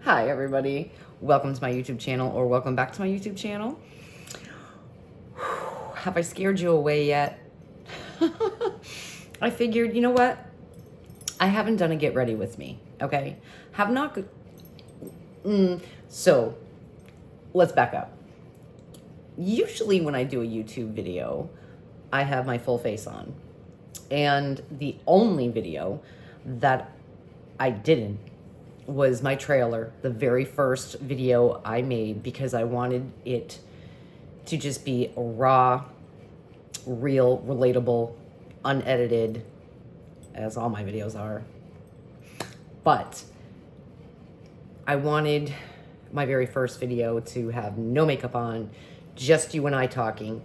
Hi everybody, welcome to my YouTube channel, or welcome back to my YouTube channel. Have I scared you away yet? I figured, you know what? I haven't done a get ready with me, okay? Have not, so let's back up. Usually when I do a YouTube video, I have my full face on. And the only video that I didn't was my trailer, the very first video I made, because I wanted it to just be raw, real, relatable, unedited, as all my videos are. But I wanted my very first video to have no makeup on, just you and I talking.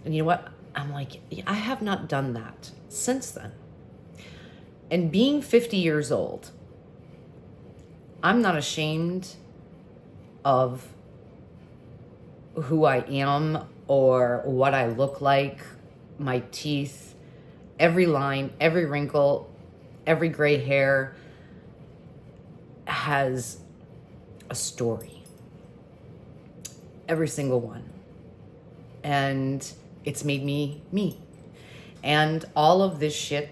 And you know what? I'm like, I have not done that since then. And being 50 years old, I'm not ashamed of who I am or what I look like, my teeth, every line, every wrinkle, every gray hair has a story. Every single one. And it's made me me. And all of this shit,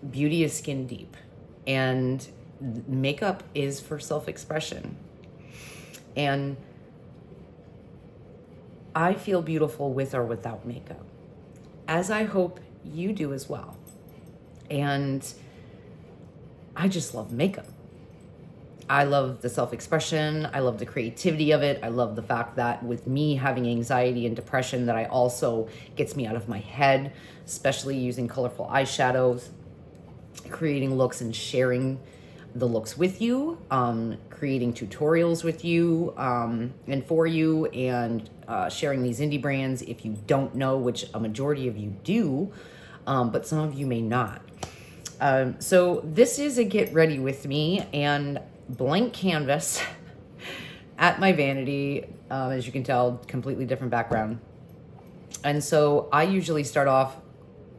beauty is skin deep. And makeup is for self-expression. And I feel beautiful with or without makeup, as I hope you do as well. And I just love makeup. I love the self-expression. I love the creativity of it. I love the fact that with me having anxiety and depression, that I also gets me out of my head, especially using colorful eyeshadows, creating looks and sharing the looks with you, creating tutorials with you and for you, and sharing these indie brands if you don't know, which a majority of you do, but some of you may not. So this is a get ready with me and blank canvas at my vanity. As you can tell, completely different background. And so I usually start off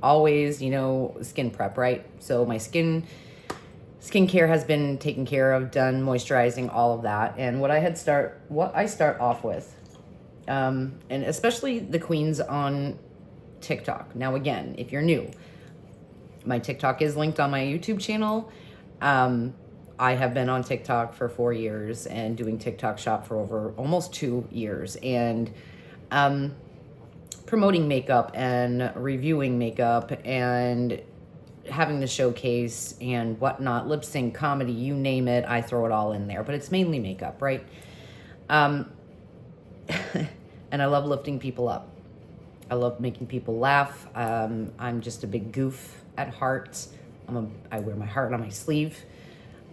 always, you know, skin prep, right? So my skincare has been taken care of, done, moisturizing, all of that. And what I start off with, and especially the queens on TikTok. Now, again, if you're new, my TikTok is linked on my YouTube channel. I have been on TikTok for 4 years and doing TikTok shop for over almost 2 years. And, promoting makeup and reviewing makeup and having the showcase and whatnot, lip sync, comedy, you name it, I throw it all in there. But it's mainly makeup, right? And I love lifting people up. I love making people laugh. I'm just a big goof at heart. I wear my heart on my sleeve.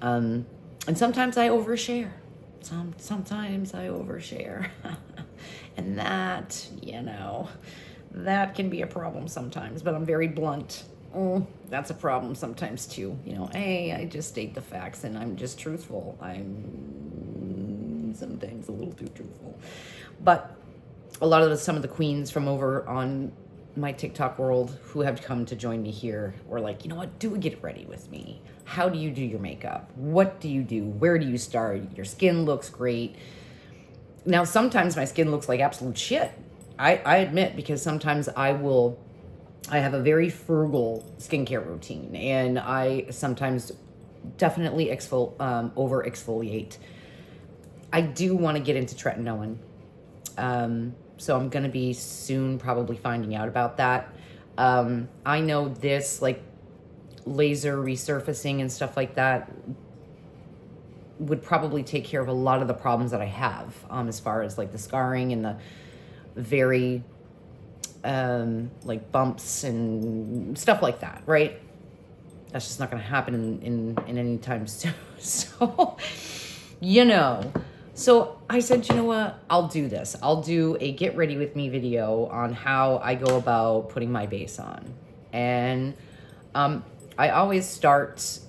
And sometimes I overshare. Sometimes I overshare. And that, you know, that can be a problem sometimes, but I'm very blunt. That's a problem sometimes too. You know, hey, I just state the facts and I'm just truthful. I'm sometimes a little too truthful. But a lot of some of the queens from over on my TikTok world who have come to join me here were like, you know what, do a get ready with me. How do you do your makeup? What do you do? Where do you start? Your skin looks great. Now, sometimes my skin looks like absolute shit. I admit, because sometimes I have a very frugal skincare routine, and I sometimes definitely over exfoliate. I do want to get into tretinoin. So I'm going to be soon probably finding out about that. I know this, like laser resurfacing and stuff like that, would probably take care of a lot of the problems that I have, as far as like the scarring and the very like bumps and stuff like that, right? That's just not going to happen in any time soon. So, you know, so I said, you know what, I'll do this. I'll do a get ready with me video on how I go about putting my base on. And I always start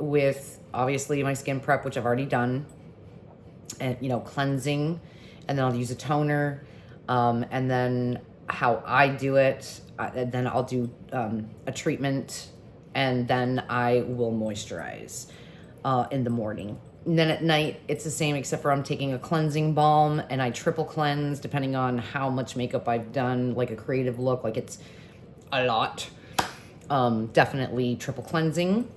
with obviously my skin prep, which I've already done, and, you know, cleansing, and then I'll use a toner, and then how I do it, then I'll do a treatment, and then I will moisturize. in the morning. And then at night, it's the same, except for I'm taking a cleansing balm and I triple cleanse depending on how much makeup I've done, like a creative look, like it's a lot. Definitely triple cleansing.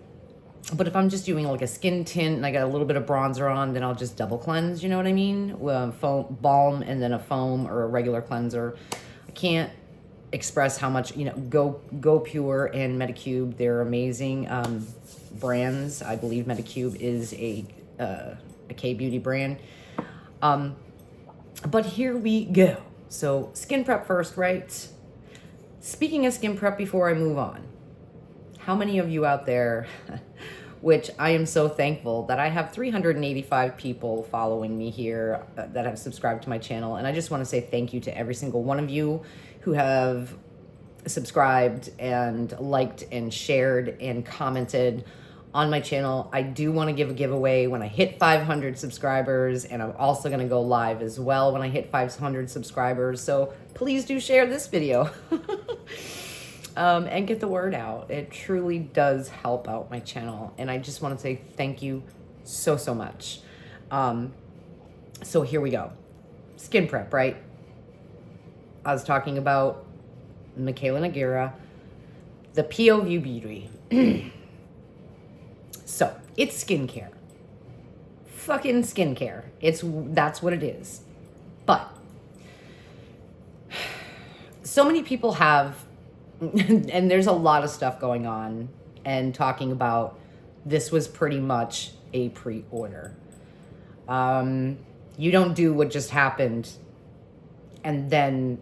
But if I'm just doing like a skin tint and I got a little bit of bronzer on, then I'll just double cleanse, you know what I mean? Foam, balm, and then a foam or a regular cleanser. I can't express how much, you know, Go Pure and Medicube, they're amazing brands. I believe Medicube is a K-beauty brand. But here we go. So skin prep first, right? Speaking of skin prep, before I move on, how many of you out there, which I am so thankful that I have 385 people following me here that have subscribed to my channel. And I just want to say thank you to every single one of you who have subscribed and liked and shared and commented on my channel. I do want to give a giveaway when I hit 500 subscribers, and I'm also going to go live as well when I hit 500 subscribers. So please do share this video. And get the word out. It truly does help out my channel. And I just want to say thank you so, so much. So here we go. Skin prep, right? I was talking about Mikayla Nagira, the P.O.V Beauty. So it's skincare. Fucking skincare. That's what it is. But so many people have, and there's a lot of stuff going on and talking about this was pretty much a pre-order. You don't do what just happened and then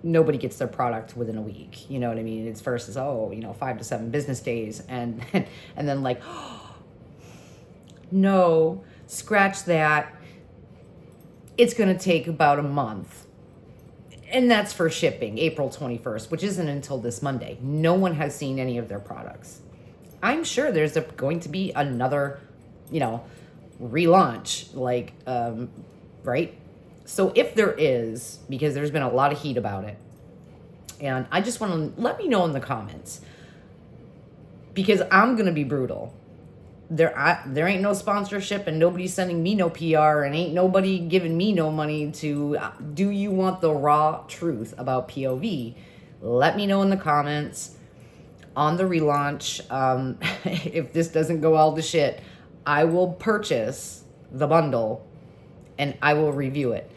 nobody gets their product within a week. You know what I mean? It's first is, 5 to 7 business days. And then like, oh, no, scratch that. It's going to take about a month. And that's for shipping, April 21st, which isn't until this Monday. No one has seen any of their products. I'm sure there's going to be another, relaunch, right? So if there is, because there's been a lot of heat about it, and I just want to let me know in the comments, because I'm going to be brutal. There ain't no sponsorship and nobody's sending me no PR and ain't nobody giving me no money to, do you want the raw truth about POV? Let me know in the comments on the relaunch. If this doesn't go all to shit, I will purchase the bundle and I will review it.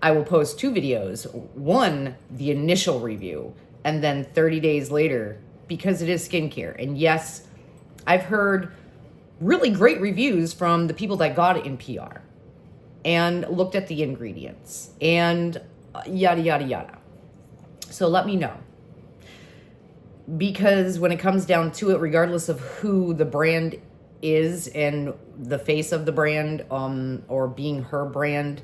I will post 2 videos. One, the initial review, and then 30 days later, because it is skincare. And yes, I've heard really great reviews from the people that got it in PR and looked at the ingredients and yada, yada, yada. So let me know. Because when it comes down to it, regardless of who the brand is and the face of the brand, or being her brand,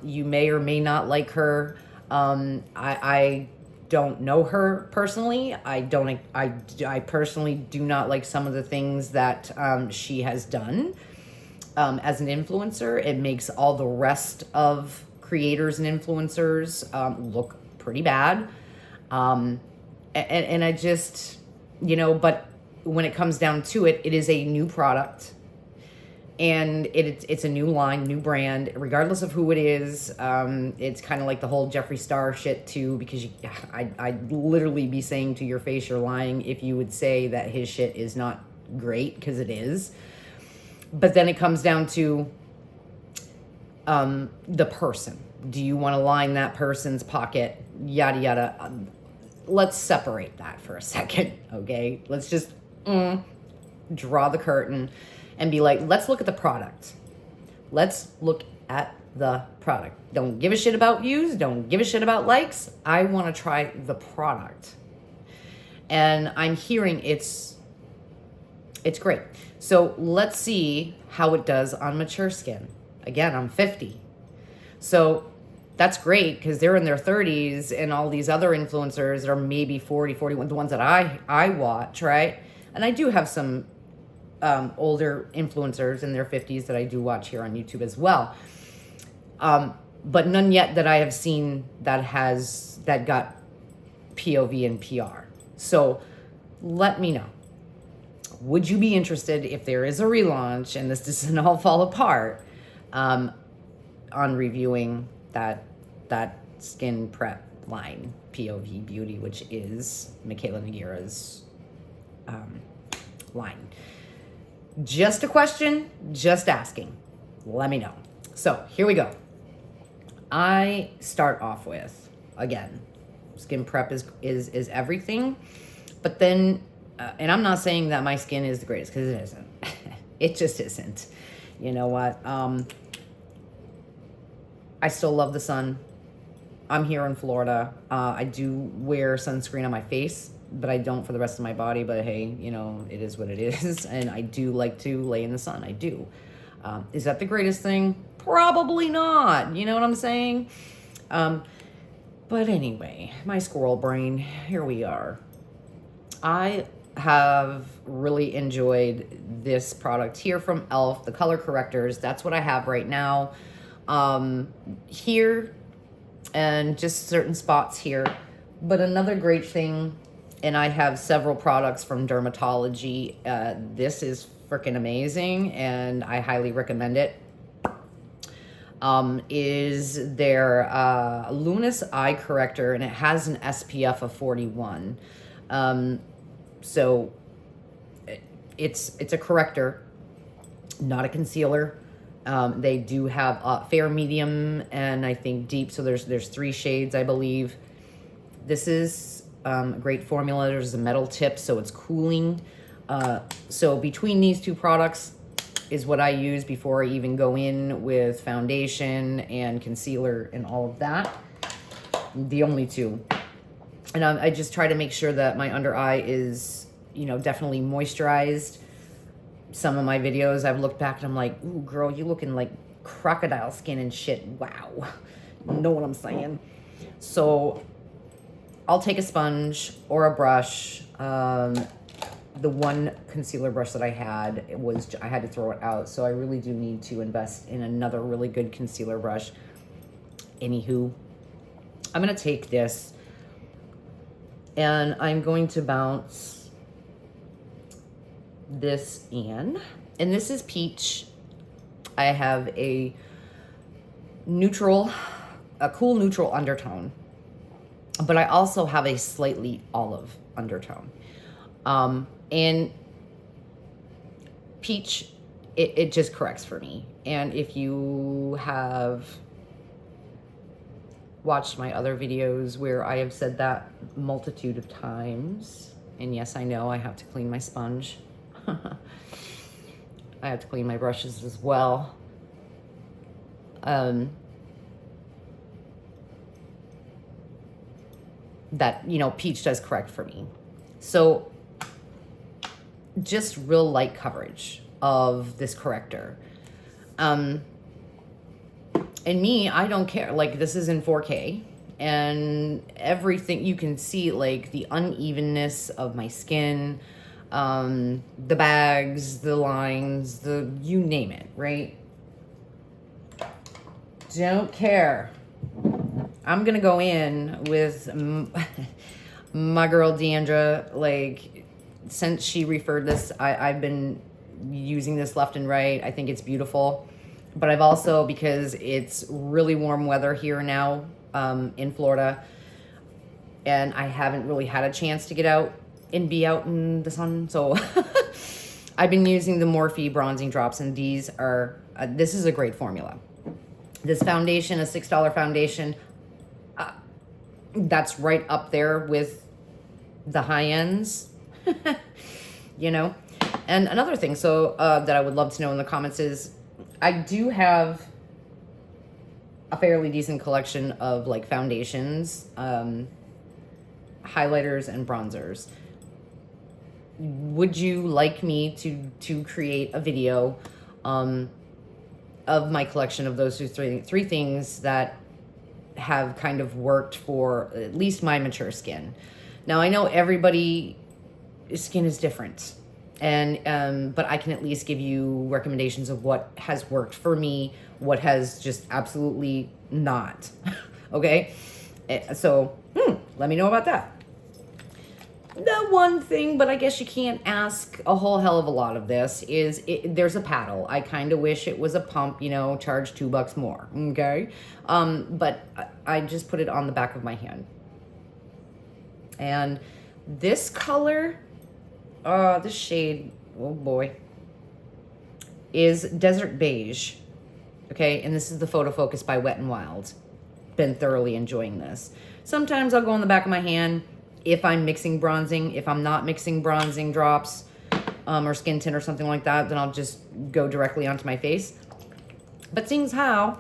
you may or may not like her. I don't know her personally. I personally do not like some of the things that she has done as an influencer. It makes all the rest of creators and influencers look pretty bad. And I just, but when it comes down to it, it is a new product. And it's a new line, new brand, regardless of who it is. It's kind of like the whole Jeffree Star shit too, because I'd literally be saying to your face you're lying if you would say that his shit is not great, because it is. But then it comes down to the person. Do you want to line that person's pocket? Yada, yada. Let's separate that for a second, okay? Let's just draw the curtain and be like, let's look at the product. Let's look at the product. Don't give a shit about views. Don't give a shit about likes. I want to try the product. And I'm hearing it's great. So let's see how it does on mature skin. Again, I'm 50. So that's great because they're in their 30s and all these other influencers are maybe 40, 41, the ones that I watch, right? And I do have some older influencers in their 50s that I do watch here on YouTube as well. But none yet that I have seen that got POV and PR. So let me know. would you be interested if there is a relaunch and this doesn't all fall apart, on reviewing that skin prep line, POV Beauty, which is Mikayla Nagira's line? Just a question, just asking. Let me know. So here we go. I start off with, again, skin prep is everything, but then, and I'm not saying that my skin is the greatest, because it isn't. It just isn't. You know what? I still love the sun. I'm here in Florida. I do wear sunscreen on my face, but I don't for the rest of my body. But hey, you know, it is what it is. And I do like to lay in the sun. I do. Is that the greatest thing? Probably not. You know what I'm saying? But anyway, my squirrel brain, here we are. I have really enjoyed this product here from e.l.f., the color correctors. That's what I have right now. Here, and just certain spots here. But another great thing, and I have several products from dermatology. This is freaking amazing, and I highly recommend it. Is their Luminous Eye Corrector, and it has an SPF of 41. So it's a corrector, not a concealer. They do have fair, medium, and I think deep. So there's 3 shades, I believe. This is a great formula. There's a metal tip, so it's cooling. So between these 2 products is what I use before I even go in with foundation and concealer and all of that. The only 2. And I just try to make sure that my under eye is, you know, definitely moisturized. Some of my videos, I've looked back and I'm like, ooh, girl, you looking like crocodile skin and shit. Wow. Know what I'm saying? So I'll take a sponge or a brush. The one concealer brush that I had, I had to throw it out. So I really do need to invest in another really good concealer brush. Anywho, I'm going to take this and I'm going to bounce this in. And this is peach. I have a cool neutral undertone, but I also have a slightly olive undertone. And peach, it just corrects for me. And if you have watched my other videos where I have said that multitude of times, and yes, I know I have to clean my sponge. I have to clean my brushes as well. That, you know, peach does correct for me. So just real light coverage of this corrector. And me, I don't care. Like, this is in 4K, and everything you can see, like the unevenness of my skin, the bags, the lines, you name it, right? Don't care. I'm gonna go in with my girl Deandra. Like, since she referred this, I've been using this left and right. I think it's beautiful. But I've also, because it's really warm weather here now in Florida, and I haven't really had a chance to get out and be out in the sun. So I've been using the Morphe bronzing drops, and these are, this is a great formula. This foundation, a $6 foundation, that's right up there with the high ends, you know? And another thing, so that I would love to know in the comments is, I do have a fairly decent collection of like foundations, highlighters, and bronzers. Would you like me to create a video of my collection of those three things that have kind of worked for at least my mature skin? Now, I know everybody's skin is different, and but I can at least give you recommendations of what has worked for me, what has just absolutely not. Okay, so let me know about that. The one thing, but I guess you can't ask a whole hell of a lot of this, is there's a paddle. I kind of wish it was a pump, you know, charge $2 more, okay? But I just put it on the back of my hand. And this color, this shade, oh boy, is Desert Beige, okay? And this is the Photo Focus by Wet n Wild. Been thoroughly enjoying this. Sometimes I'll go on the back of my hand if I'm mixing bronzing. If I'm not mixing bronzing drops or skin tint or something like that, then I'll just go directly onto my face. But seeing as how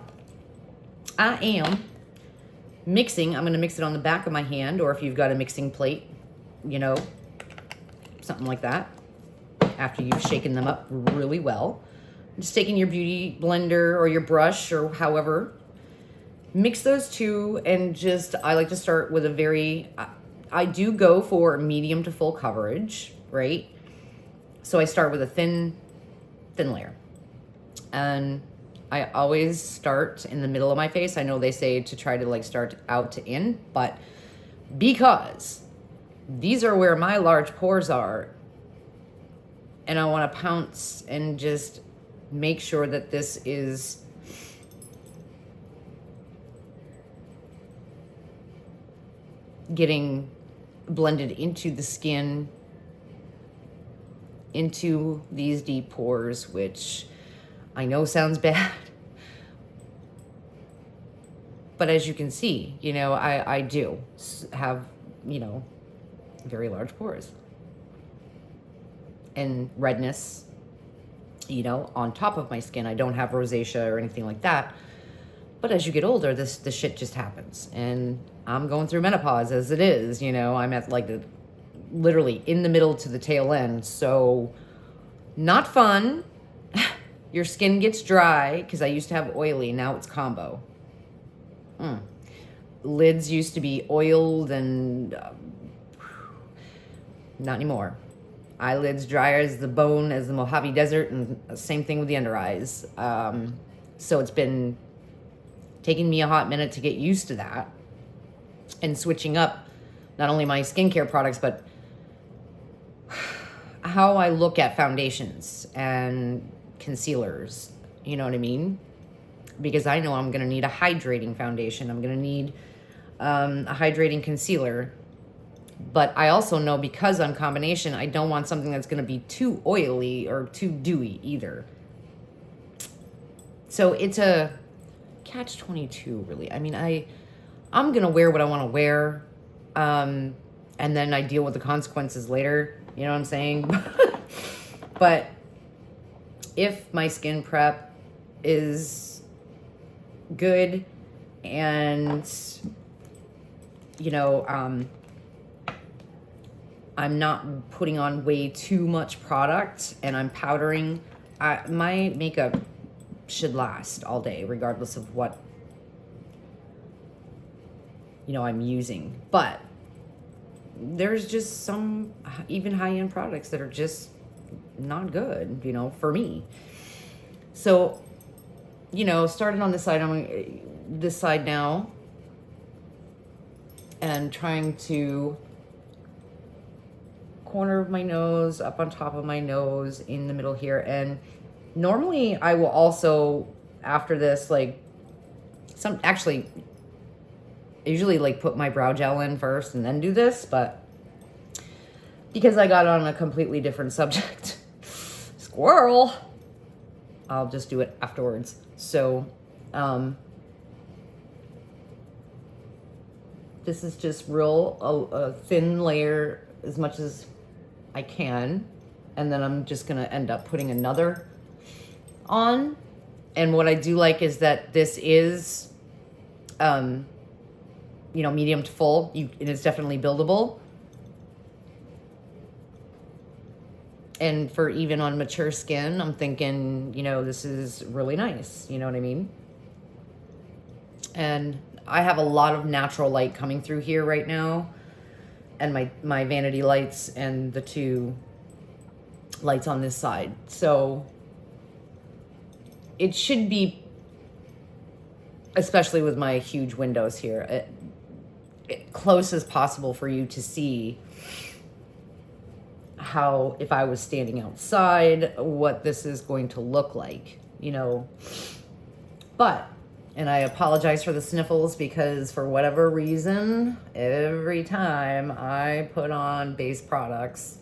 I am mixing, I'm going to mix it on the back of my hand, or if you've got a mixing plate, you know, something like that, after you've shaken them up really well. Just taking your beauty blender or your brush or however, mix those two, and just, I like to start with a very, I do go for medium to full coverage, right? So I start with a thin layer. And I always start in the middle of my face. I know they say to try to like start out to in, but because these are where my large pores are, and I want to pounce and just make sure that this is getting blended into the skin, into these deep pores, which I know sounds bad, but as you can see, you know, I do have, you know, very large pores and redness, you know, on top of my skin. I don't have rosacea or anything like that. But as you get older, this shit just happens. And I'm going through menopause as it is, you know. I'm at like literally in the middle to the tail end. So not fun. Your skin gets dry, because I used to have oily. Now it's combo. Lids used to be oiled and not anymore. Eyelids dry as the bone, as the Mojave Desert, and same thing with the under eyes. So it's been taking me a hot minute to get used to that, and switching up not only my skincare products, but how I look at foundations and concealers, you know what I mean? Because I know I'm going to need a hydrating foundation. I'm going to need a hydrating concealer. But I also know, because I'm combination, I don't want something that's going to be too oily or too dewy either. So it's a catch-22, really. I mean, I'm going to wear what I want to wear, and then I deal with the consequences later. You know what I'm saying? But if my skin prep is good and, you know, I'm not putting on way too much product and I'm powdering, my makeup should last all day, regardless of what, you know, I'm using. But there's just some even high-end products that are just not good, you know, for me. So, you know, started on this side now, and trying to corner of my nose, up on top of my nose, in the middle here. And normally I will also, after this, like, I usually like put my brow gel in first and then do this, but because I got on a completely different subject, squirrel, I'll just do it afterwards. So, this is just real, a thin layer as much as I can, and then I'm just gonna end up putting another on. And what I do like is that this is, you know, medium to full. It is definitely buildable. And for even on mature skin, I'm thinking, you know, this is really nice. You know what I mean? And I have a lot of natural light coming through here right now. And my vanity lights and the two lights on this side. So it should be, especially with my huge windows here, close as possible for you to see how, if I was standing outside, what this is going to look like, you know. But, and I apologize for the sniffles, because for whatever reason, every time I put on base products,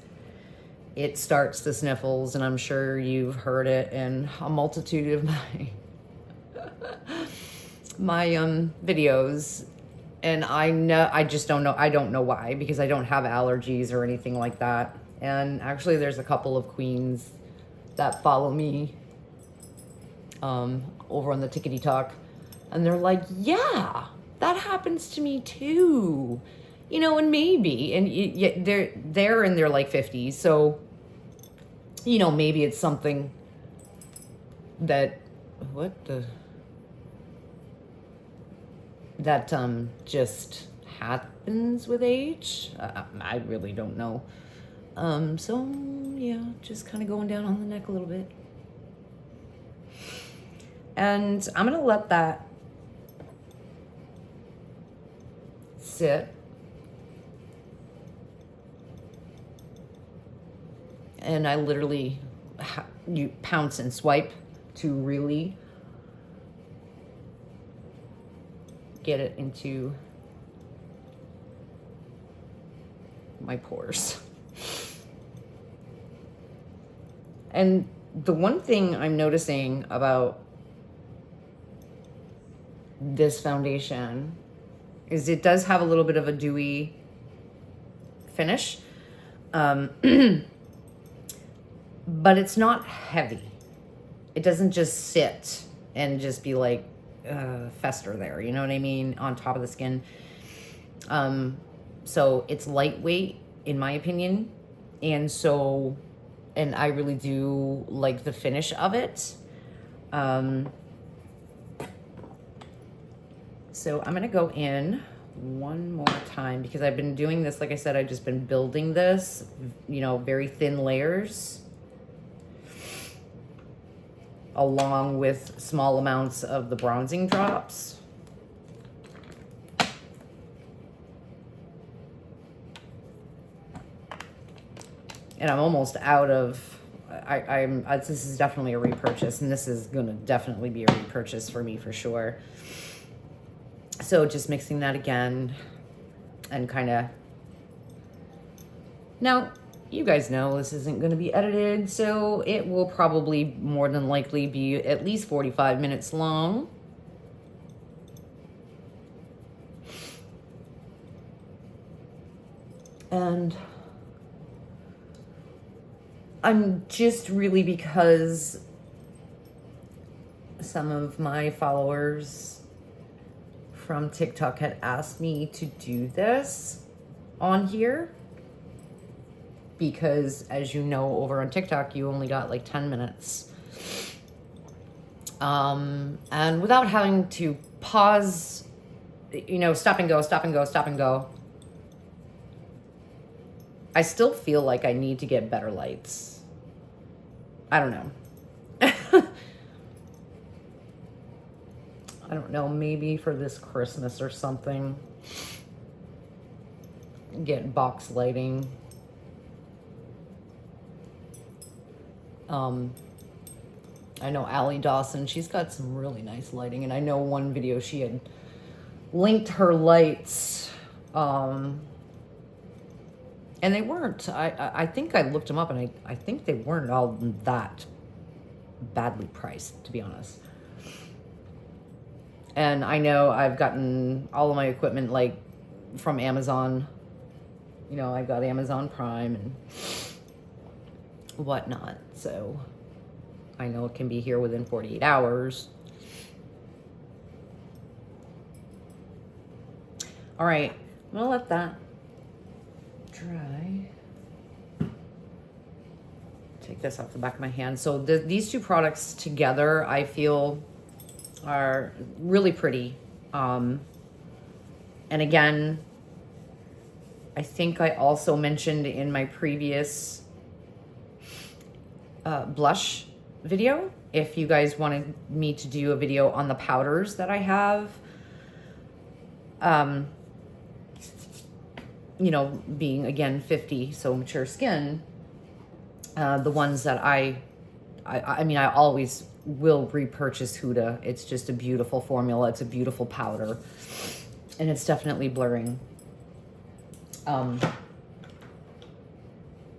it starts the sniffles, and I'm sure you've heard it in a multitude of my videos. And I just don't know. I don't know why, because I don't have allergies or anything like that. And actually, there's a couple of queens that follow me over on the Tickety Talk, and they're like, yeah, that happens to me too, you know. And maybe, and they're in their like 50s, so you know, maybe it's something that just happens with age. I really don't know. So yeah, just kind of going down on the neck a little bit. And I'm gonna let that sit. And I literally, you pounce and swipe to really get it into my pores. And the one thing I'm noticing about this foundation is it does have a little bit of a dewy finish, but it's not heavy. It doesn't just sit and just be like fester there, you know what I mean, on top of the skin. So it's lightweight in my opinion, and I really do like the finish of it. So I'm gonna go in one more time, because I've been doing this, like I said, I've just been building this, you know, very thin layers, along with small amounts of the bronzing drops. And I'm almost out of, this is definitely a repurchase, and this is gonna definitely be a repurchase for me for sure. So just mixing that again, and kind of, now you guys know this isn't going to be edited, so it will probably more than likely be at least 45 minutes long. And I'm just really, because some of my followers from TikTok had asked me to do this on here, because as you know, over on TikTok, you only got like 10 minutes. And without having to pause, you know, stop and go, stop and go, stop and go, I still feel like I need to get better lights. I don't know. I don't know, maybe for this Christmas or something, get box lighting. I know Allie Dawson, she's got some really nice lighting, and I know one video she had linked her lights, and they weren't, I think I looked them up, and I think they weren't all that badly priced, to be honest. And I know I've gotten all of my equipment like from Amazon. You know, I got Amazon Prime and whatnot. So I know it can be here within 48 hours. All right, I'm gonna let that dry. Take this off the back of my hand. So these two products together, I feel, are really pretty. And again, I think I also mentioned in my previous blush video, if you guys wanted me to do a video on the powders that I have, you know, being again 50, so mature skin, The ones that I mean, I always will repurchase Huda. It's just a beautiful formula. It's a beautiful powder. And it's definitely blurring. I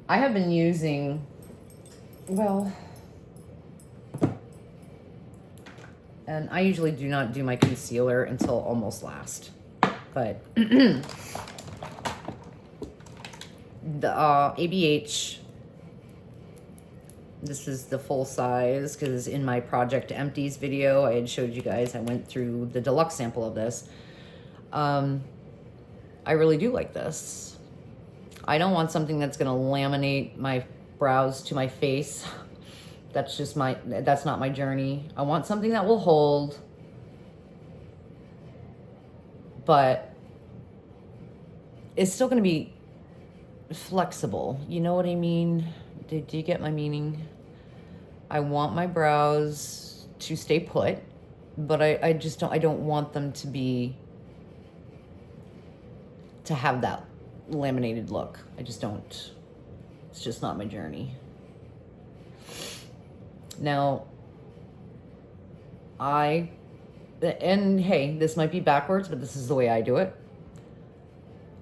have been using, well, and I usually do not do my concealer until almost last. But the ABH, this is the full size, because in my Project Empties video, I had showed you guys, I went through the deluxe sample of this. I really do like this. I don't want something that's going to laminate my brows to my face. That's just that's not my journey. I want something that will hold, but it's still going to be flexible. You know what I mean? Do you get my meaning? I want my brows to stay put, but I just don't, I don't want them to have that laminated look. I just don't. It's just not my journey. Now, and hey, this might be backwards, but this is the way I do it.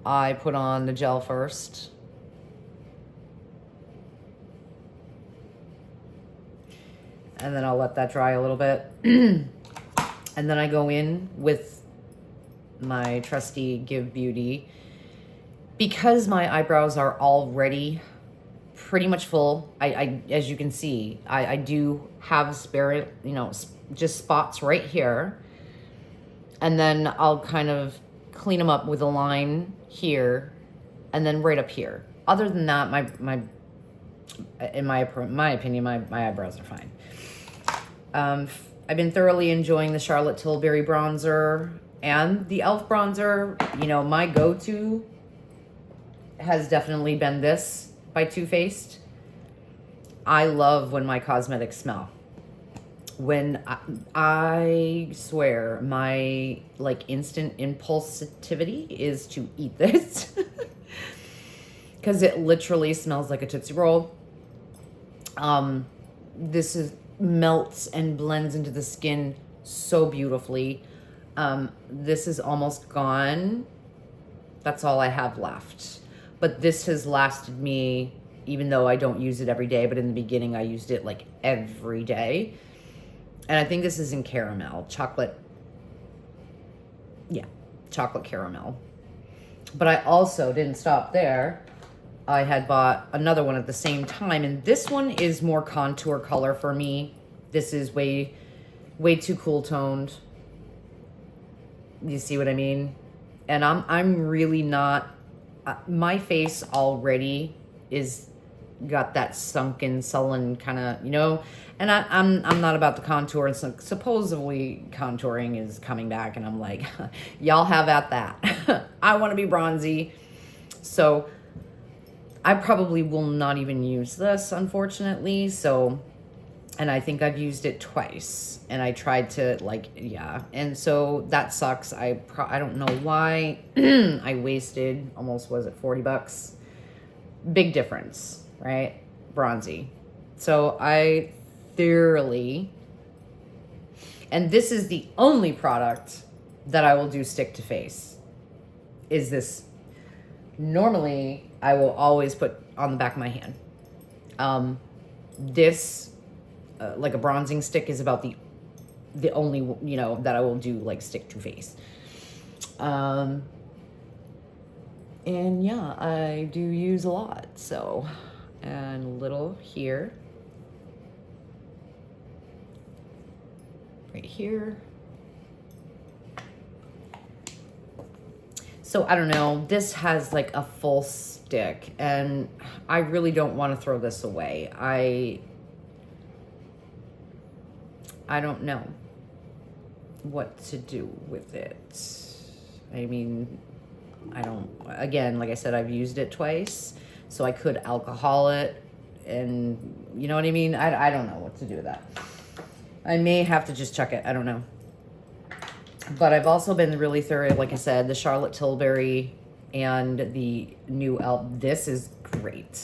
I put on the gel first. And then I'll let that dry a little bit. And then I go in with my trusty Give Beauty. Because my eyebrows are already pretty much full, I as you can see, I do have spare, you know, just spots right here. And then I'll kind of clean them up with a line here and then right up here. Other than that, in my opinion, my eyebrows are fine. I've been thoroughly enjoying the Charlotte Tilbury bronzer and the e.l.f. bronzer. You know, my go-to has definitely been this by Too Faced. I love when my cosmetics smell. When I swear my like instant impulsivity is to eat this because it literally smells like a Tootsie Roll. This melts and blends into the skin so beautifully. This is almost gone. That's all I have left. But this has lasted me, even though I don't use it every day, but in the beginning I used it like every day. And I think this is in caramel, chocolate. Yeah, chocolate caramel. But I also didn't stop there. I had bought another one at the same time, and this one is more contour color for me. This is way too cool toned. You see what I mean? And I'm really not, my face already is got that sunken, sullen kind of, you know, and I'm not about the contour, and so supposedly contouring is coming back, and I'm like, y'all have at that. I want to be bronzy. So I probably will not even use this, unfortunately. So, and I think I've used it twice, and I tried to like, yeah. And so that sucks. I don't know why I wasted almost, was it 40 bucks? Big difference, right? Bronzy. So I thoroughly, and this is the only product that I will do stick to face, is this. Normally, I will always put on the back of my hand. This, like a bronzing stick, is about the only, you know, that I will do like stick to face. And yeah, I do use a lot. So, and a little here, right here. So I don't know, this has like a full stick, and I really don't want to throw this away. I don't know what to do with it. I mean, I don't, again, like I said, I've used it twice, so I could alcohol it, and you know what I mean? I don't know what to do with that. I may have to just chuck it, I don't know. But I've also been really thorough, like I said, the Charlotte Tilbury and the new e.l.f. This is great.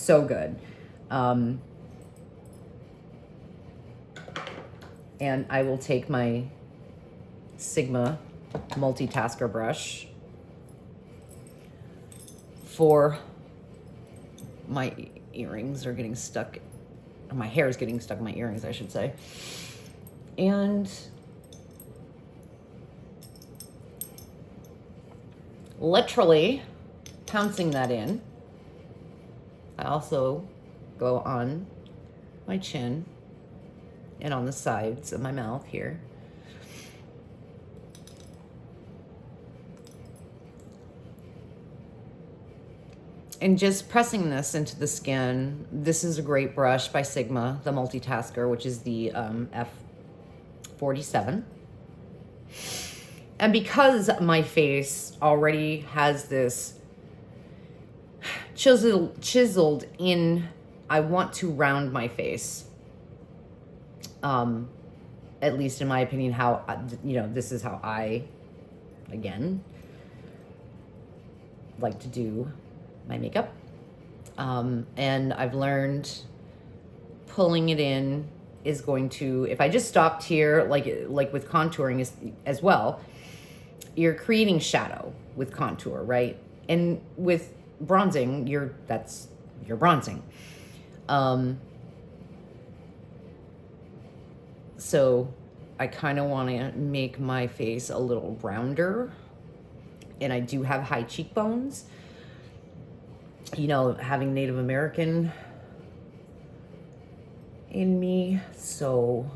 so good. And I will take my Sigma multitasker brush for my earrings are getting stuck. My hair is getting stuck in my earrings, I should say. And literally pouncing that in. I also go on my chin and on the sides of my mouth here. And just pressing this into the skin. This is a great brush by Sigma, the multitasker, which is the F47. And because my face already has this chiseled in, I want to round my face. At least in my opinion, how, this is how I, again, like to do my makeup. And I've learned pulling it in is going to, if I just stopped here, like with contouring as well, you're creating shadow with contour, right? And with bronzing, you're bronzing. So I kind of want to make my face a little rounder, and I do have high cheekbones. Having Native American in me, so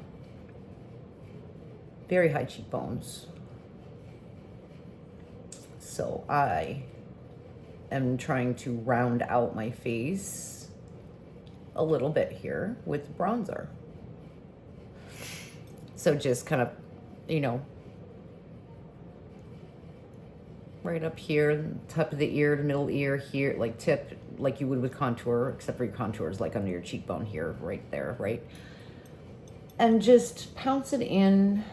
very high cheekbones. So I am trying to round out my face a little bit here with bronzer. So just kind of, right up here, top of the ear to middle ear here, like tip, like you would with contour, except for your contour is like under your cheekbone here, right there, right? And just pounce it in.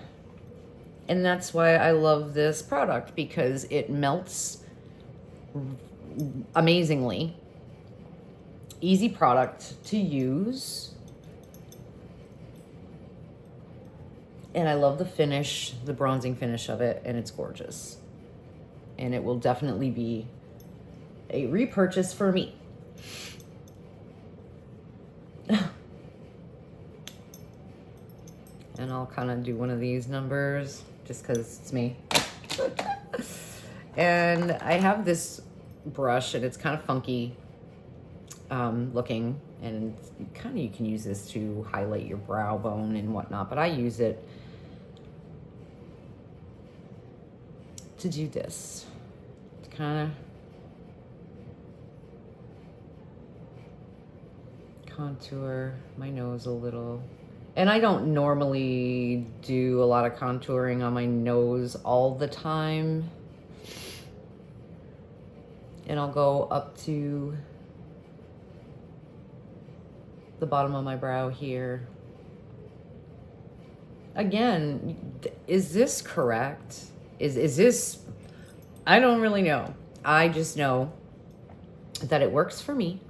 And that's why I love this product, because it melts amazingly. Easy product to use. And I love the finish, the bronzing finish of it, and it's gorgeous. And it will definitely be a repurchase for me. And I'll kind of do one of these numbers just because it's me. And I have this brush, and it's kind of funky looking, and kind of you can use this to highlight your brow bone and whatnot, but I use it to do this, to kind of contour my nose a little. And I don't normally do a lot of contouring on my nose all the time. And I'll go up to the bottom of my brow here. Again, is this correct? Is this, I don't really know. I just know that it works for me.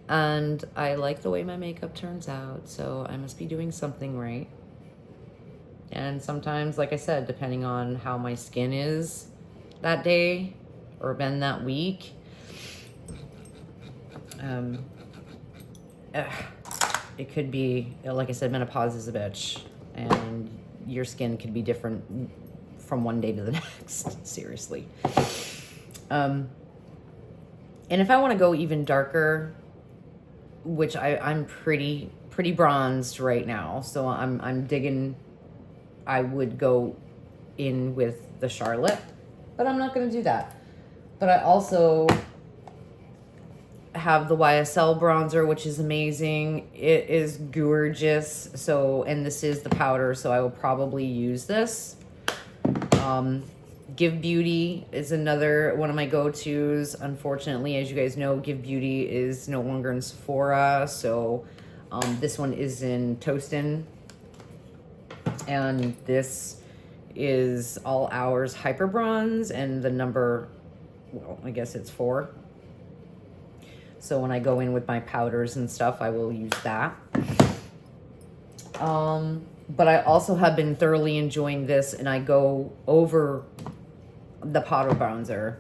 And I like the way my makeup turns out, so I must be doing something right. And sometimes, like I said, depending on how my skin is that day or been that week, it could be, like I said, menopause is a bitch, and your skin could be different from one day to the next, seriously. And if I want to go even darker, which I'm pretty bronzed right now, so I'm digging, I would go in with the Charlotte, but I'm not going to do that. But I also have the YSL bronzer, which is amazing. It is gorgeous. So, and this is the powder, so I will probably use this. Give Beauty is another one of my go-tos. Unfortunately, as you guys know, Give Beauty is no longer in Sephora, so this one is in Toastin. And this is All Hours Hyper Bronze, and the number, well, I guess it's 4. So when I go in with my powders and stuff, I will use that. But I also have been thoroughly enjoying this, and I go over the powder bronzer.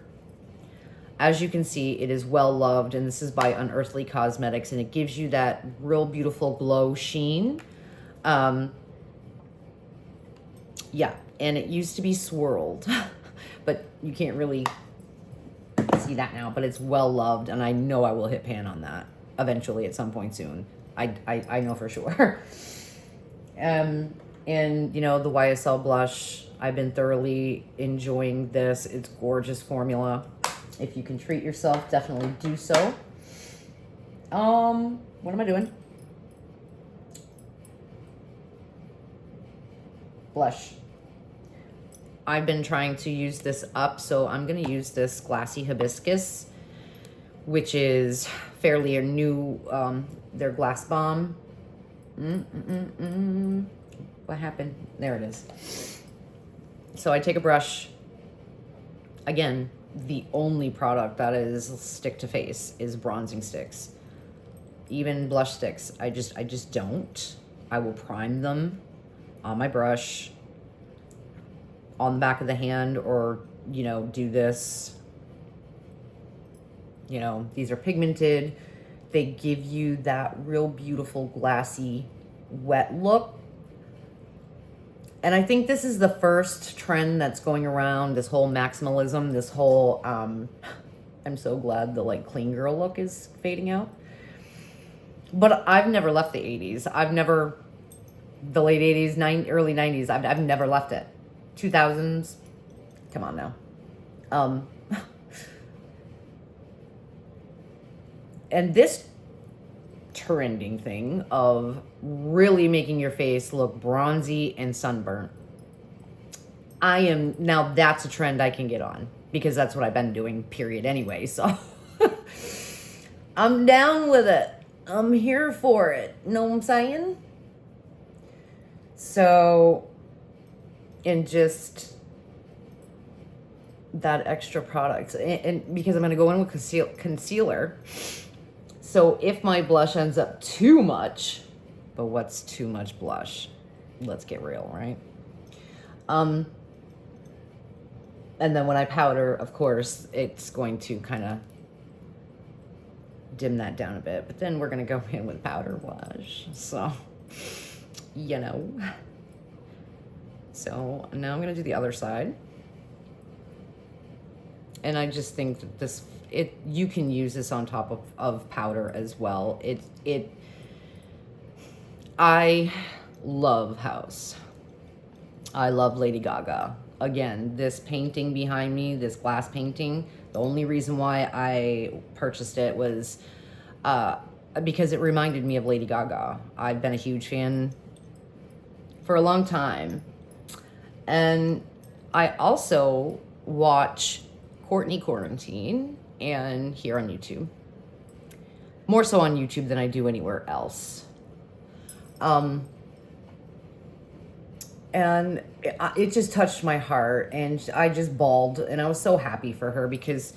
As you can see, it is well loved, and this is by Unearthly Cosmetics, and it gives you that real beautiful glow sheen. Yeah, and it used to be swirled, but you can't really see that now, but it's well loved, and I know I will hit pan on that eventually at some point soon. I know for sure. And you know, the YSL blush, I've been thoroughly enjoying this. It's gorgeous formula. If you can treat yourself, definitely do so. What am I doing? Blush. I've been trying to use this up, so I'm going to use this Glassy Hibiscus, which is fairly a new, their Glass Bomb. What happened? There it is. So I take a brush. Again, the only product that is stick to face is bronzing sticks. Even blush sticks, I just don't. I will prime them on my brush, on the back of the hand, or, you know, do this. You know, these are pigmented. They give you that real beautiful glassy wet look. And I think this is the first trend that's going around, this whole maximalism, this whole, I'm so glad the like clean girl look is fading out. But I've never left the 80s. I've never, the late 80s, early 90s, I've never left it. 2000s, come on now. And this trending thing of really making your face look bronzy and sunburnt, now that's a trend I can get on, because that's what I've been doing, period, anyway. So I'm down with it. I'm here for it. Know what I'm saying? So, and just that extra product. And because I'm going to go in with concealer. So if my blush ends up too much, but what's too much blush? Let's get real, right? And then when I powder, of course, it's going to kind of dim that down a bit. But then we're going to go in with powder blush. So, you know. So now I'm going to do the other side. And I just think that this, you can use this on top of powder as well. I love House. I love Lady Gaga. Again, this painting behind me, this glass painting, the only reason why I purchased it was because it reminded me of Lady Gaga. I've been a huge fan for a long time. And I also watch Courtney Quarantine and here on YouTube. More so on YouTube than I do anywhere else. And it just touched my heart, and I just bawled, and I was so happy for her, because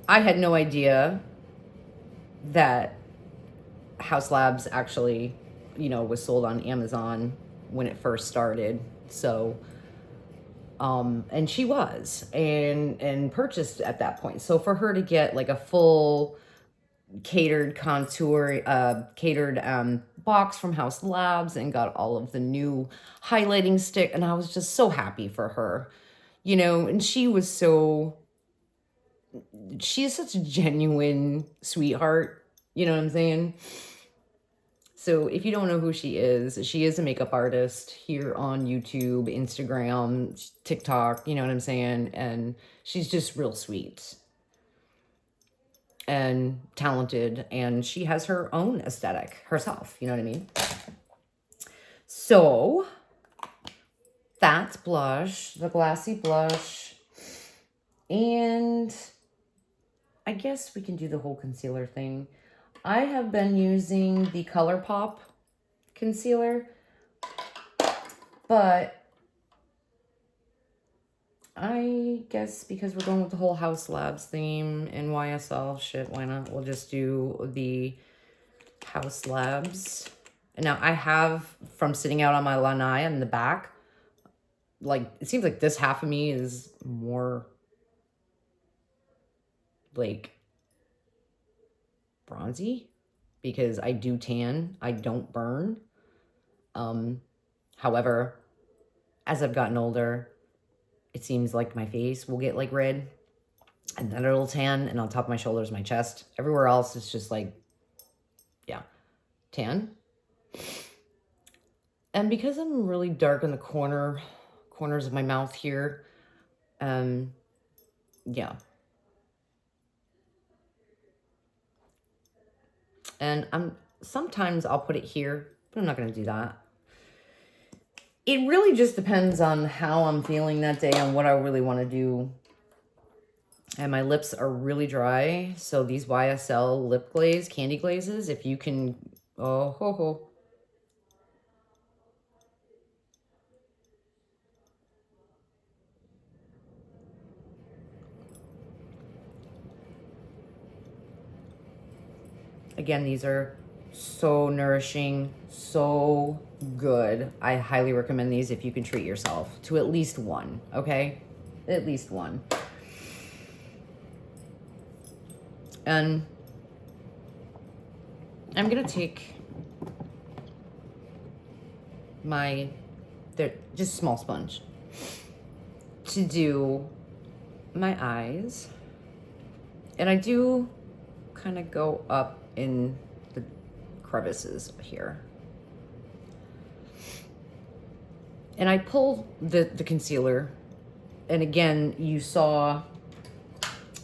I had no idea that House Labs actually, you know, was sold on Amazon when it first started. So, and she was, and purchased at that point. So for her to get like a full catered contour, catered box from House Labs, and got all of the new highlighting stick, and I was just so happy for her, you know. And she is such a genuine sweetheart, you know what I'm saying? So if you don't know who she is a makeup artist here on YouTube, Instagram, TikTok, you know what I'm saying? And she's just real sweet and talented, and she has her own aesthetic herself, you know what I mean? So that's blush, the glassy blush, and I guess we can do the whole concealer thing. I have been using the ColourPop concealer, but I guess because we're going with the whole House Labs theme and YSL shit, why not? We'll just do the House Labs. And now I have, from sitting out on my lanai in the back, like, it seems like this half of me is more, like, bronzy. Because I do tan. I don't burn. However, as I've gotten older, it seems like my face will get, like, red. And then it'll tan. And on top of my shoulders, my chest. Everywhere else, it's just, like, yeah, tan. And because I'm really dark in the corners of my mouth here, yeah. And sometimes I'll put it here, but I'm not going to do that. It really just depends on how I'm feeling that day and what I really want to do. And my lips are really dry, so these YSL lip glaze, candy glazes, if you can, oh ho ho. Again, these are so nourishing, so good. I highly recommend these if you can treat yourself to at least one, okay? At least one. And I'm gonna take my, just small sponge to do my eyes. And I do kind of go up in the crevices here. And I pull the concealer. And again, you saw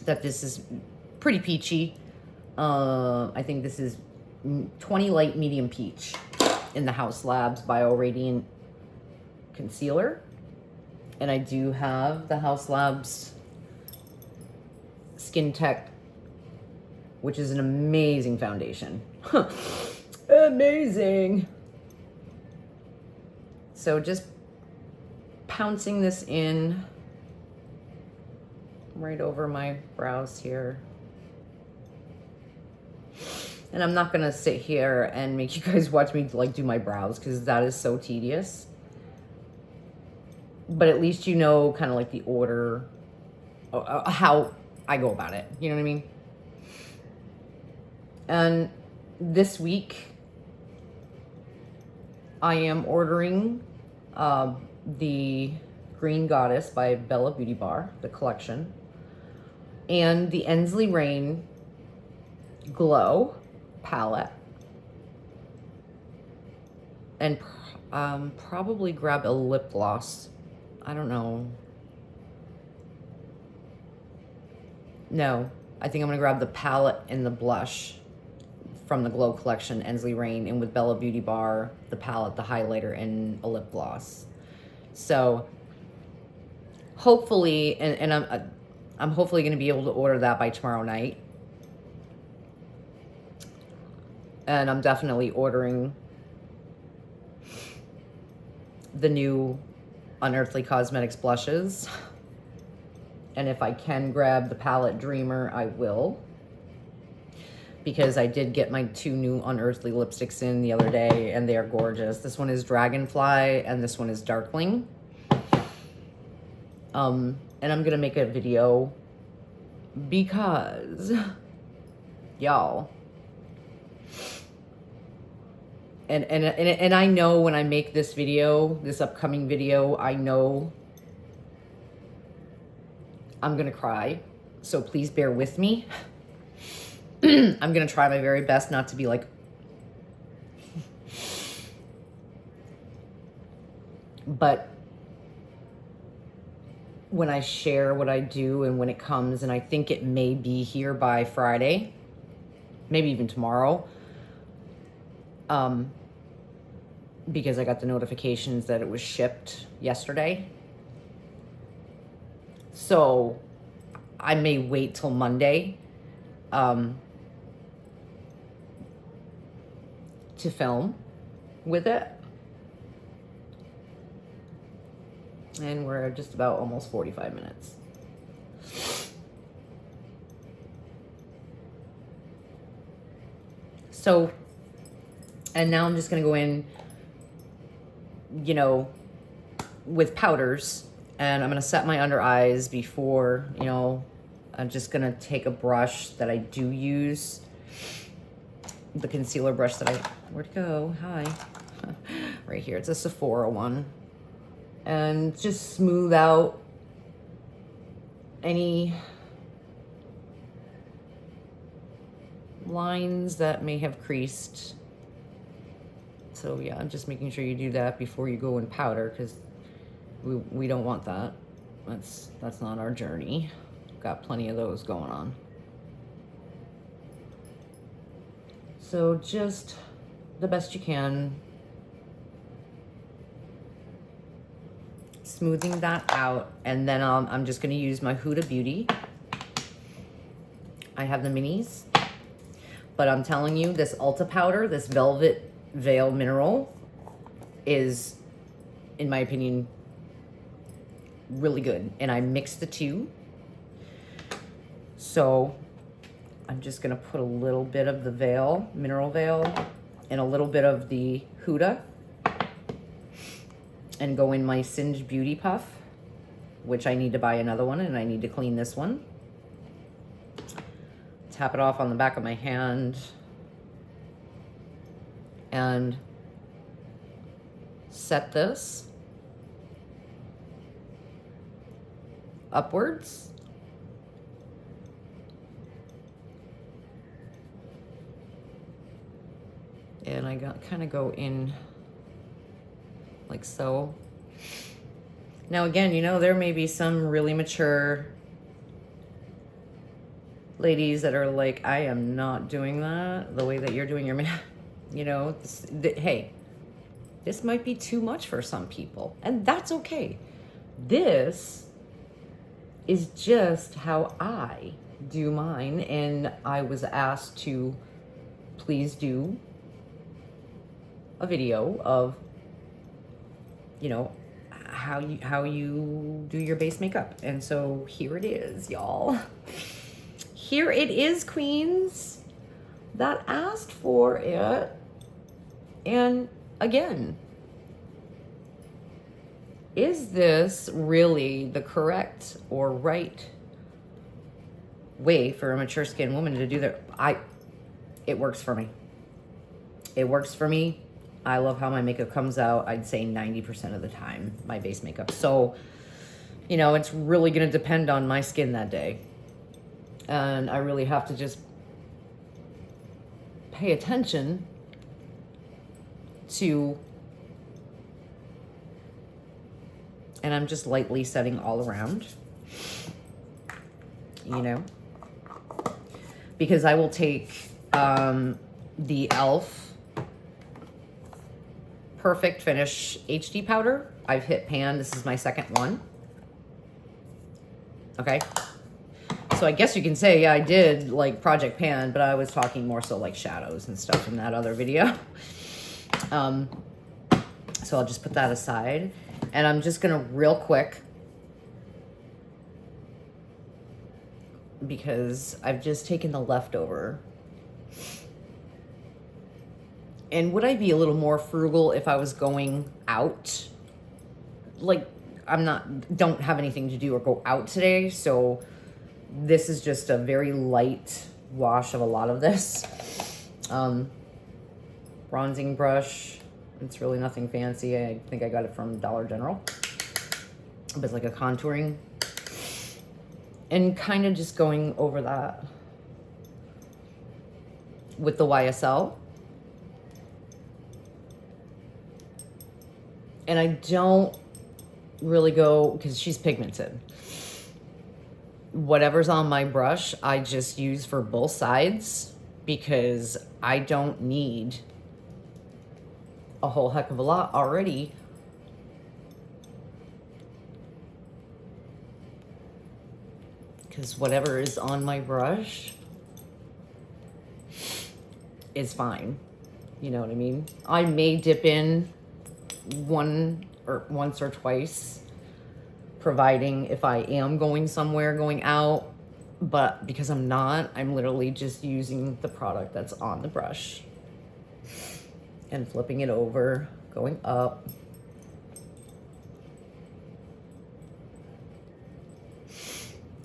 that this is pretty peachy. I think this is 20 Light Medium Peach in the House Labs Bio Radiant Concealer. And I do have the House Labs Skin Tech, which is an amazing foundation. Amazing. So just pouncing this in right over my brows here. And I'm not gonna sit here and make you guys watch me like do my brows because that is so tedious. But at least you know kind of like the order, how I go about it. You know what I mean? And this week, I am ordering the Green Goddess by Bella Beauty Bar, the collection, and the Ensley Rain Glow palette. And probably grab a lip gloss. I don't know. No, I think I'm gonna grab the palette and the blush from the Glow collection, Ensley Rain, and with Bella Beauty Bar, the palette, the highlighter, and a lip gloss. So hopefully, and I'm hopefully gonna be able to order that by tomorrow night. And I'm definitely ordering the new Unearthly Cosmetics blushes. And if I can grab the palette Dreamer, I will. Because I did get my 2 new Unearthly lipsticks in the other day, and they are gorgeous. This one is Dragonfly, and this one is Darkling. And I'm gonna make a video because, y'all, and I know when I make this video, this upcoming video, I know I'm gonna cry, so please bear with me. I'm gonna try my very best not to be like, but when I share what I do and when it comes, and I think it may be here by Friday, maybe even tomorrow, because I got the notifications that it was shipped yesterday. So I may wait till Monday to film with it. And we're at just about almost 45 minutes. So, and now I'm just going to go in, you know, with powders, and I'm going to set my under eyes before, you know, I'm just going to take a brush that I do use, the concealer brush that where'd it go? Hi. Right here. It's a Sephora one. And just smooth out any lines that may have creased. So yeah, I'm just making sure you do that before you go in powder, because we don't want that. That's not our journey. Got plenty of those going on. So just the best you can, smoothing that out, and then I'm just going to use my Huda Beauty. I have the minis, but I'm telling you, this Ulta powder, this Velvet Veil Mineral, is, in my opinion, really good. And I mixed the two. So I'm just going to put a little bit of the Veil, Mineral Veil, and a little bit of the Huda, and go in my Singed Beauty Puff, which I need to buy another one, and I need to clean this one. Tap it off on the back of my hand, and set this upwards. And I kind of go in like so. Now again, you know, there may be some really mature ladies that are like, I am not doing that the way that you're doing your you know, hey, this might be too much for some people, and that's okay. This is just how I do mine, and I was asked to please do a video of, you know, how you do your base makeup. And so here it is, y'all. Here it is, queens that asked for it. And again, is this really the correct or right way for a mature skin woman to do their, it works for me. It works for me. I love how my makeup comes out, I'd say 90% of the time, my base makeup. So, you know, it's really going to depend on my skin that day. And I really have to just pay attention to, and I'm just lightly setting all around, you know, because I will take the e.l.f. Perfect Finish HD powder. I've hit pan. This is my second one. Okay. So I guess you can say, yeah, I did like Project Pan, but I was talking more so like shadows and stuff in that other video. So I'll just put that aside. And I'm just going to real quick, because I've just taken the leftover. And would I be a little more frugal if I was going out? Like, don't have anything to do or go out today. So this is just a very light wash of a lot of this. Bronzing brush. It's really nothing fancy. I think I got it from Dollar General. But it's like a contouring. And kind of just going over that with the YSL. And I don't really go, because she's pigmented. Whatever's on my brush, I just use for both sides, because I don't need a whole heck of a lot already. Because whatever is on my brush is fine. You know what I mean? I may dip in once or twice providing if I am going somewhere, going out. But because I'm not, I'm literally just using the product that's on the brush and flipping it over, going up.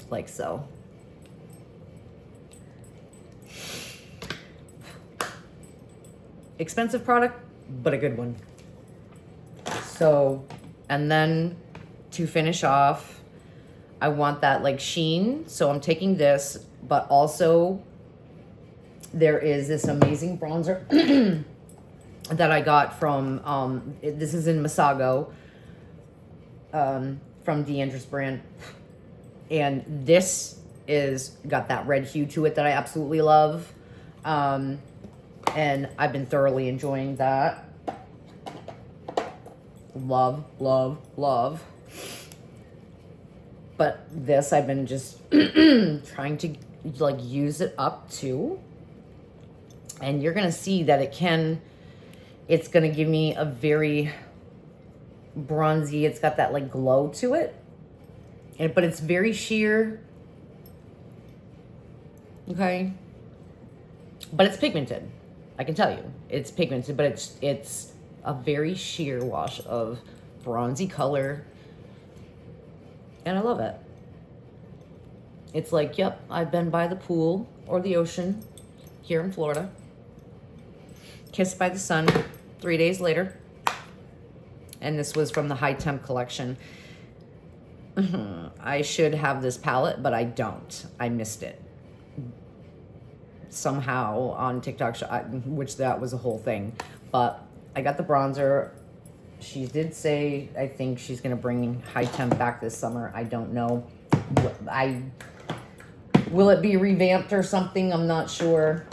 Like so. Expensive product, but a good one. So, and then to finish off, I want that like sheen. So I'm taking this, but also there is this amazing bronzer that I got from, this is in Masago, from Deandra's brand. And this is got that red hue to it that I absolutely love. And I've been thoroughly enjoying that. Love, love, love. But this, I've been just trying to like use it up too. And you're gonna see that it's gonna give me a very bronzy, it's got that like glow to it. But it's very sheer. Okay. But it's pigmented. I can tell you, it's pigmented, but it's a very sheer wash of bronzy color. And I love it. It's like, yep, I've been by the pool or the ocean here in Florida. Kissed by the sun 3 days later. And this was from the High Temp collection. I should have this palette, but I don't. I missed it. Somehow on TikTok, which that was a whole thing. But I got the bronzer. She did say, I think she's going to bring High Temp back this summer. I don't know. Will it be revamped or something? I'm not sure.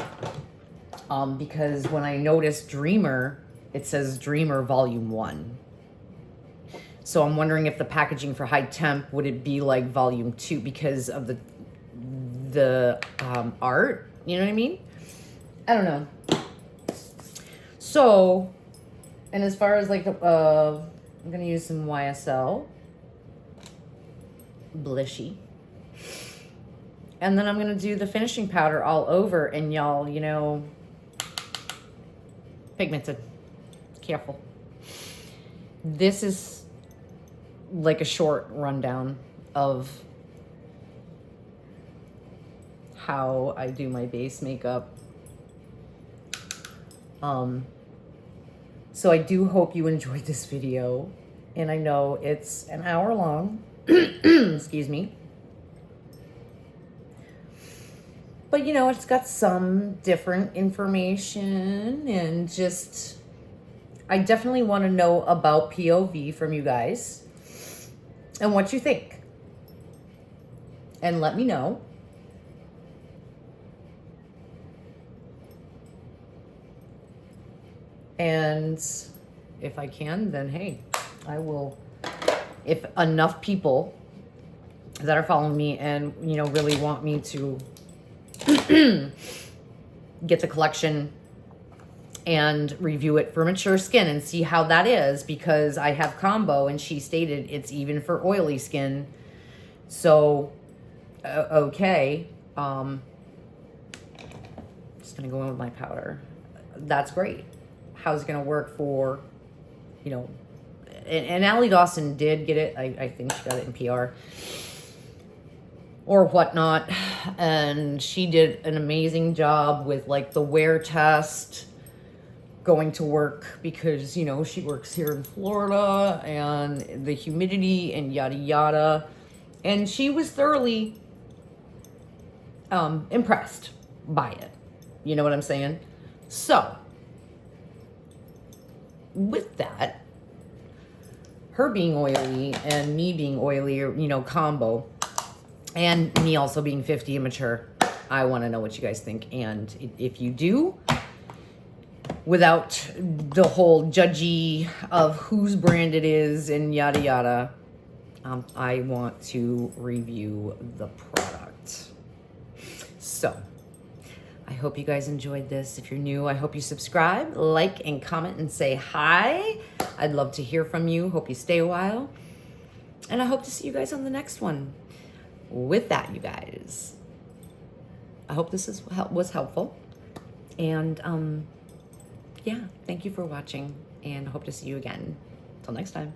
Because when I noticed Dreamer, it says Dreamer Volume 1. So I'm wondering if the packaging for High Temp, would it be like Volume 2 because of the art? You know what I mean? I don't know. So, and as far as like, I'm going to use some YSL. Blushy. And then I'm going to do the finishing powder all over. And y'all, you know, pigmented. Careful. This is like a short rundown of how I do my base makeup. So I do hope you enjoyed this video, and I know it's an hour long. Excuse me. But you know, it's got some different information, and just I definitely want to know about POV from you guys and what you think. And let me know. And if I can, then hey, I will. If enough people that are following me and, you know, really want me to get the collection and review it for mature skin and see how that is, because I have combo and she stated it's even for oily skin. So, okay. Just gonna go in with my powder. That's great. How's it gonna work for, you know, and Allie Dawson did get it. I think she got it in PR or whatnot. And she did an amazing job with like the wear test, going to work because, you know, she works here in Florida and the humidity and yada yada. And she was thoroughly impressed by it. You know what I'm saying? So, with that, her being oily and me being oily, or, you know, combo, and me also being 50 and mature, I want to know what you guys think. And if you do, without the whole judgy of whose brand it is and yada yada, I want to review the product. So, I hope you guys enjoyed this. If you're new, I hope you subscribe, like, and comment and say hi. I'd love to hear from you. Hope you stay a while. And I hope to see you guys on the next one. With that, you guys, I hope this was helpful. And yeah, thank you for watching, and hope to see you again. Till next time.